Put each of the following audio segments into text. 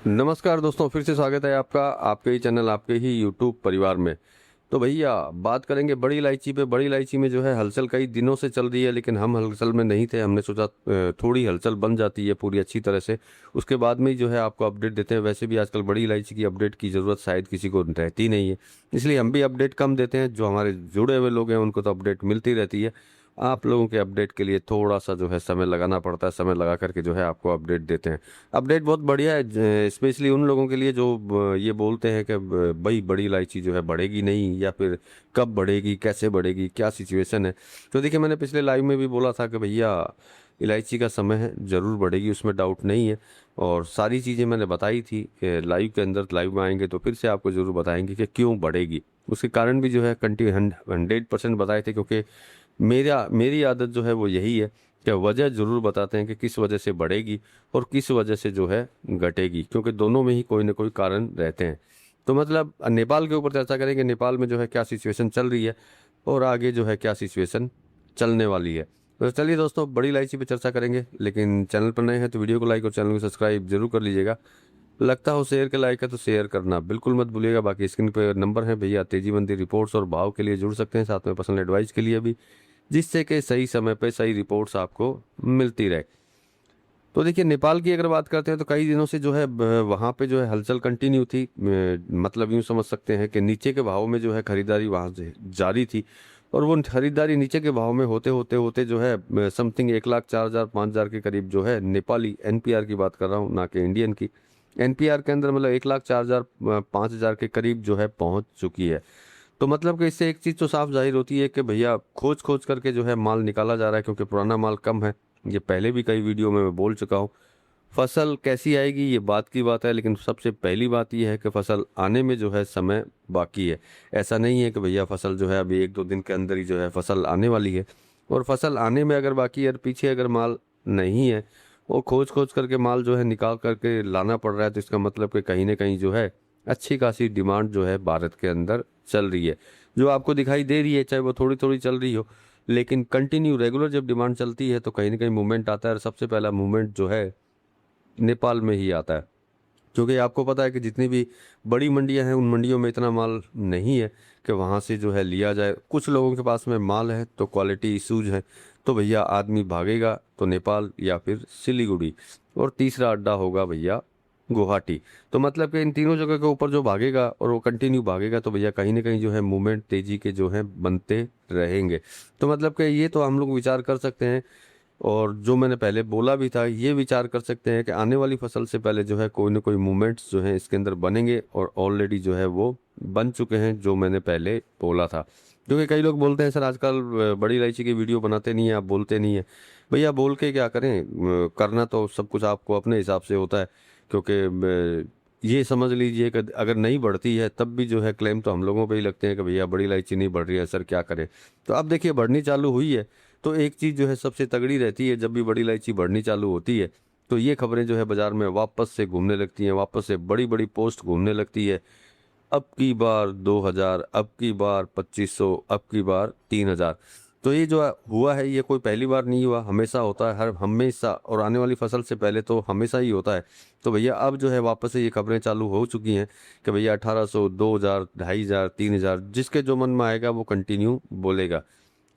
नमस्कार दोस्तों, फिर से स्वागत है आपका आपके ही चैनल आपके ही यूट्यूब परिवार में। तो भैया बात करेंगे बड़ी इलायची पे। बड़ी इलायची में जो है हलचल कई दिनों से चल रही है, लेकिन हम हलचल में नहीं थे। हमने सोचा थोड़ी हलचल बन जाती है पूरी अच्छी तरह से, उसके बाद में ही जो है आपको अपडेट देते हैं। वैसे भी आजकल बड़ी इलायची की अपडेट की ज़रूरत शायद किसी को रहती नहीं है, इसलिए हम भी अपडेट कम देते हैं। जो हमारे जुड़े हुए लोग हैं उनको तो अपडेट मिलती रहती है। आप लोगों के अपडेट के लिए थोड़ा सा जो है समय लगाना पड़ता है, समय लगा करके जो है आपको अपडेट देते हैं। अपडेट बहुत बढ़िया है, स्पेशली उन लोगों के लिए जो ये बोलते हैं कि भाई बड़ी इलायची जो है बढ़ेगी नहीं, या फिर कब बढ़ेगी, कैसे बढ़ेगी, क्या सिचुएशन है। तो देखिए, मैंने पिछले लाइव में भी बोला था कि भैया इलायची का समय है, ज़रूर बढ़ेगी, उसमें डाउट नहीं है। और सारी चीज़ें मैंने बताई थी लाइव के अंदर। लाइव में आएंगे तो फिर से आपको ज़रूर बताएंगे कि क्यों बढ़ेगी। उसके कारण भी जो है 100% बताए थे, क्योंकि मेरी आदत जो है वो यही है कि वजह ज़रूर बताते हैं कि किस वजह से बढ़ेगी और किस वजह से जो है घटेगी, क्योंकि दोनों में ही कोई ना कोई कारण रहते हैं। तो मतलब नेपाल के ऊपर चर्चा करेंगे, नेपाल में जो है क्या सिचुएशन चल रही है और आगे जो है क्या सिचुएशन चलने वाली है। तो चलिए दोस्तों, बड़ी इलायची पे चर्चा करेंगे। लेकिन चैनल पर नए हैं तो वीडियो को लाइक और चैनल को सब्सक्राइब जरूर कर लीजिएगा। लगता हो शेयर के लायक है तो शेयर करना बिल्कुल मत भूलिएगा। बाकी स्क्रीन पे नंबर है भैया, तेजी मंदी रिपोर्ट्स और भाव के लिए जुड़ सकते हैं, साथ में पर्सनल एडवाइस के लिए भी, जिससे कि सही समय पे सही रिपोर्ट्स आपको मिलती रहे। तो देखिए, नेपाल की अगर बात करते हैं तो कई दिनों से जो है वहाँ पे जो है हलचल कंटिन्यू थी। मतलब यूँ समझ सकते हैं कि नीचे के भाव में जो है खरीदारी वहाँ से जारी थी, और वो खरीदारी नीचे के भाव में होते होते होते जो है समथिंग 1,04,000 5,000 के करीब जो है, नेपाली एनपीआर की बात कर रहा हूँ, ना कि इंडियन की। एनपीआर के अंदर मतलब 1,04,000 5,000 के करीब जो है पहुँच चुकी है। तो मतलब कि इससे एक चीज़ तो साफ जाहिर होती है कि भैया खोज खोज करके जो है माल निकाला जा रहा है, क्योंकि पुराना माल कम है। ये पहले भी कई वीडियो में मैं बोल चुका हूँ। फसल कैसी आएगी ये बात की बात है, लेकिन सबसे पहली बात ये है कि फसल आने में जो है समय बाकी है। ऐसा नहीं है कि भैया फसल जो है अभी 1-2 दिन के अंदर ही जो है फसल आने वाली है। और फसल आने में अगर बाकी है और पीछे अगर माल नहीं है, वो खोज खोज करके माल जो है निकाल करके लाना पड़ रहा है, तो इसका मतलब कि कहीं ना कहीं जो है अच्छी खासी डिमांड जो है भारत के अंदर चल रही है। जो आपको दिखाई दे रही है, चाहे वो थोड़ी थोड़ी चल रही हो, लेकिन कंटिन्यू रेगुलर जब डिमांड चलती है तो कहीं ना कहीं मूवमेंट आता है। और सबसे पहला मूवमेंट जो है नेपाल में ही आता है, क्योंकि आपको पता है कि जितनी भी बड़ी मंडियां हैं उन मंडियों में इतना माल नहीं है कि वहाँ से जो है लिया जाए। कुछ लोगों के पास में माल है तो क्वालिटी इशूज है, तो भैया आदमी भागेगा तो नेपाल या फिर सिलीगुड़ी, और तीसरा अड्डा होगा भैया गुवाहाटी। तो मतलब कि इन तीनों जगह के ऊपर जो भागेगा और वो कंटिन्यू भागेगा, तो भैया कहीं ना कहीं जो है मूवमेंट तेजी के जो है बनते रहेंगे। तो मतलब कि ये तो हम लोग विचार कर सकते हैं, और जो मैंने पहले बोला भी था ये विचार कर सकते हैं कि आने वाली फसल से पहले जो है कोई ना कोई मूवमेंट्स जो है इसके अंदर बनेंगे, और ऑलरेडी जो है वो बन चुके हैं, जो मैंने पहले बोला था। क्योंकि कई लोग बोलते हैं सर आजकल बड़ी इलायची की वीडियो बनाते नहीं है, आप बोलते नहीं है। भैया बोल के क्या करें, करना तो सब कुछ आपको अपने हिसाब से होता है। क्योंकि ये समझ लीजिए कि अगर नहीं बढ़ती है तब भी जो है क्लेम तो हम लोगों पे ही लगते हैं कि भैया बड़ी इलायची नहीं बढ़ रही है, सर क्या करें। तो अब देखिए बढ़नी चालू हुई है, तो एक चीज़ जो है सबसे तगड़ी रहती है, जब भी बड़ी इलायची बढ़नी चालू होती है तो ये खबरें जो है बाजार में वापस से घूमने लगती हैं, वापस से बड़ी बड़ी पोस्ट घूमने लगती है। अब की बार 2,000, अब की बार 2,500, अब की बार 3,000। तो ये जो हुआ है ये कोई पहली बार नहीं हुआ, हमेशा होता है, हर हमेशा, और आने वाली फसल से पहले तो हमेशा ही होता है। तो भैया अब जो है वापस से ये खबरें चालू हो चुकी हैं कि भैया 1,800, 2,000, 2,500, 3,000, जिसके जो मन में आएगा वो कंटिन्यू बोलेगा।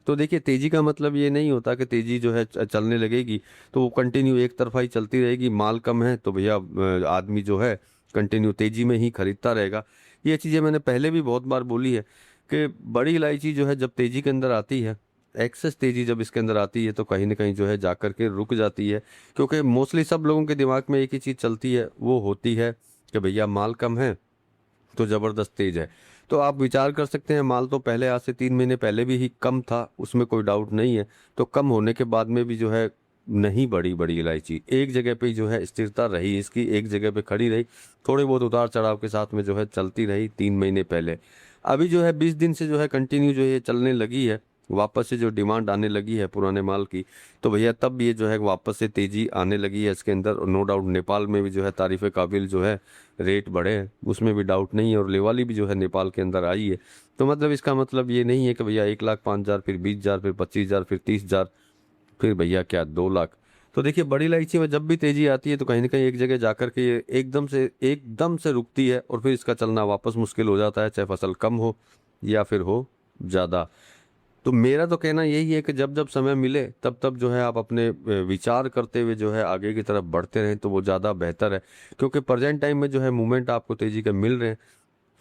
तो देखिए, तेजी का मतलब ये नहीं होता कि तेजी जो है चलने लगेगी तो वो कंटिन्यू एक तरफा ही चलती रहेगी। माल कम है तो भैया आदमी जो है कंटिन्यू तेजी में ही खरीदता रहेगा। ये चीज़ें मैंने पहले भी बहुत बार बोली है कि बड़ी इलायची जो है जब तेजी के अंदर आती है, एक्सेस तेजी जब इसके अंदर आती है, तो कहीं ना कहीं जो है जा कर के रुक जाती है। क्योंकि मोस्टली सब लोगों के दिमाग में एक ही चीज़ चलती है, वो होती है कि भैया माल कम है तो ज़बरदस्त तेज है। तो आप विचार कर सकते हैं, माल तो पहले आज से 3 महीने पहले भी ही कम था, उसमें कोई डाउट नहीं है। तो कम होने के बाद में भी जो है नहीं बढ़ी बड़ी इलायची, एक जगह पे ही जो है स्थिरता रही इसकी, एक जगह पे खड़ी रही, थोड़े बहुत उतार चढ़ाव के साथ में जो है चलती रही 3 महीने पहले। अभी जो है 20 दिन से जो है कंटिन्यू जो है ये चलने लगी है, वापस से जो डिमांड आने लगी है पुराने माल की, तो भैया तब ये जो है वापस से तेजी आने लगी है इसके अंदर। और नो डाउट नेपाल में भी जो है तारीफ़ काबिल जो है रेट बढ़े हैं, उसमें भी डाउट नहीं है, और लेवाली भी जो है नेपाल के अंदर आई है। तो मतलब इसका मतलब ये नहीं है कि भैया 1,05,000, फिर 20,000, फिर 25,000, फिर 30,000, फिर भैया क्या 2 लाख। तो देखिए बड़ी इलायची में जब भी तेजी आती है तो कहीं ना कहीं एक जगह जाकर के ये एकदम से रुकती है और फिर इसका चलना वापस मुश्किल हो जाता है, चाहे फसल कम हो या फिर हो ज़्यादा। तो मेरा तो कहना यही है कि जब जब समय मिले तब तब जो है आप अपने विचार करते हुए जो है आगे की तरफ बढ़ते रहें तो वो ज़्यादा बेहतर है, क्योंकि प्रेजेंट टाइम में जो है मूवमेंट आपको तेज़ी के मिल रहे हैं,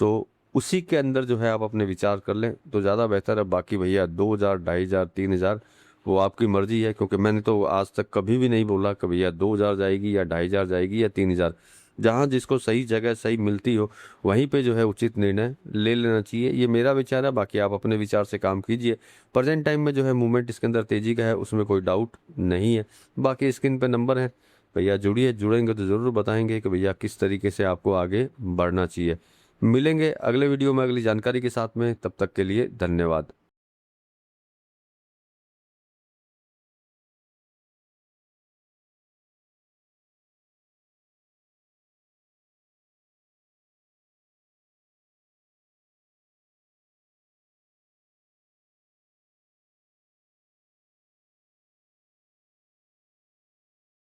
तो उसी के अंदर जो है आप अपने विचार कर लें तो ज़्यादा बेहतर है। बाकी भैया 2,000, 2,500, 3,000 वो आपकी मर्जी है, क्योंकि मैंने तो आज तक कभी भी नहीं बोला कि भैया 2,000 जाएगी या 2,500 जाएगी या 3,000। जहाँ जिसको सही जगह सही मिलती हो वहीं पे जो है उचित निर्णय ले लेना चाहिए, ये मेरा विचार है। बाकी आप अपने विचार से काम कीजिए। प्रेजेंट टाइम में जो है मूवमेंट इसके अंदर तेज़ी का है, उसमें कोई डाउट नहीं है। बाकी स्क्रीन पे नंबर है भैया, जुड़िए, जुड़ेंगे तो ज़रूर बताएंगे कि भैया किस तरीके से आपको आगे बढ़ना चाहिए। मिलेंगे अगले वीडियो में अगली जानकारी के साथ में, तब तक के लिए धन्यवाद।